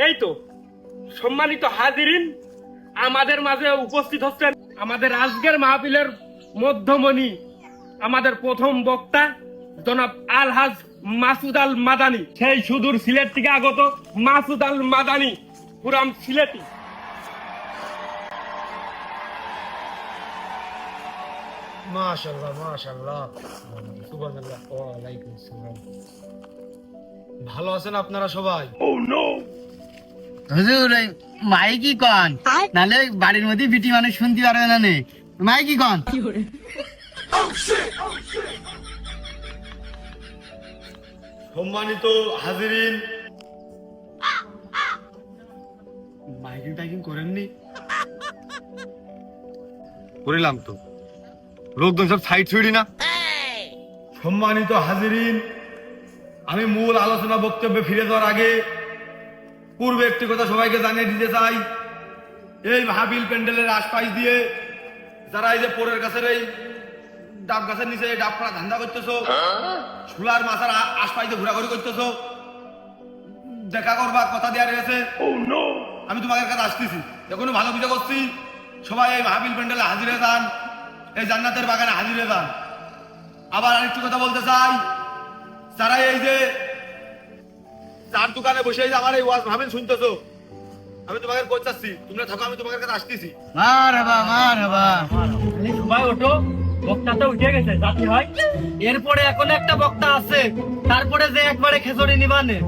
এই তো সম্মানিত হাজিরিন, আমাদের মাঝে উপস্থিত হচ্ছেন আমাদের আজকের মাহফিলের মধ্যমণি, আমাদের প্রথম বক্তা জনাব আলহাজ মাসুদ আল মাদানী। সেই সুদূর সিলেট থেকে আগত মাসুদ আল মাদানী, পুরাম সিলেটি। মাশাআল্লাহ মাশাআল্লাহ, সুবহানাল্লাহ, ওয়া আলাইকুম আসসালাম। ভালো আছেন আপনারা সবাই? হুজুর এই মাইকি কন, নালে বাড়ির মধ্যে বিটি মানুষ শুনতে পারবে না নে, মাইকি কন। সম্মানিত হাজিরিন, মাইকিং টাইকিং করেননি? করিলাম তো, লোকজন সব সাইড ছুড়ি না। সম্মানিত হাজিরিন, আমি মূল আলোচনা বক্তব্যে ফিরে যাওয়ার আগে পূর্বে একটি কথা সবাইকে জানিয়ে দিতে চাই। এই মাহফিল প্যান্ডেলের আশপাশ দিয়ে যারা এই যে পোরের গাছের এই ডাব গাছের নিচে ডাব করা ধান্দা করতেছো, শুলার মাছের আশপাশ দিয়ে ঘোরাঘুরি করতেছো, দেখা করবা কথা দেওয়া রয়েছে, আমি তোমাদের কাছে আসতেছি। এখনো ভালো বুঝে করছি, সবাই এই মাহফিল প্যান্ডেলে হাজির হয়ে যান, এই জান্নাতের বাগানে হাজির হয়ে যান। আবার আরেকটি কথা বলতে চাই, যারা এই যে চার দোকানে বসে আমার এই ওয়াজ মাহফিল শুনতেছো, আমি তোমাকে পৌঁছাচ্ছি, তোমরা থাকো, আমি তোমাদের কাছে আসতেছি। মারহাবা মারহাবা। সবাই ওঠো, বক্তা তো উঠে গেছে, জাতি হয়। এরপরে এখন একটা বক্তা আছে, তারপরে যে একবারে খেচড়ি নিবানে।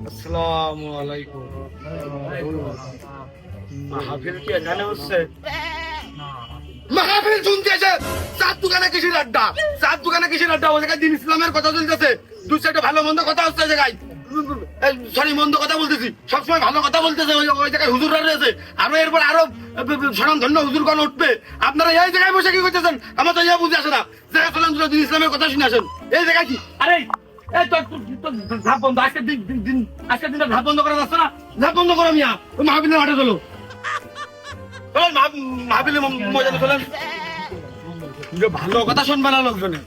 আসসালামু আলাইকুম। মাহফিল কি এখানে হচ্ছে? মাহফিল শুনতেছে চার দোকানে কিসের আড্ডা, চার দোকানে কিসের আড্ডা? ওই জায়গায় দিন ইসলামের কথা চলতেছে, দুই চারটা ভালো মন্দ কথা হচ্ছে ওই জায়গায়। সরি, মন্দ কথা বলতেছি, সবসময় ভালো কথা বলতেছে ওই জায়গায় হুজুররা রয়েছে, আরো এরপর আরো স্বনাম ধন্য হুজুরগণ উঠবে। আপনারা এই জায়গায় বসে কি করতেছেন? আমার তো ইয়া বুঝে আসে না। জায়গায় চলেন, দিন ইসলামের কথা শুনে আসেন। এই জায়গায় কি? আরে এই তোর ধাপ বন্ধ, আজকের দিনটা ধাপ বন্ধ করা যাচ্ছে না? যা বন্ধ করো মিয়া, ওই মাহফিলের মাঠে চলো, চলেন মাহফিলে মজা চলেন। ভালো কথা শুনবে না লোকজনে।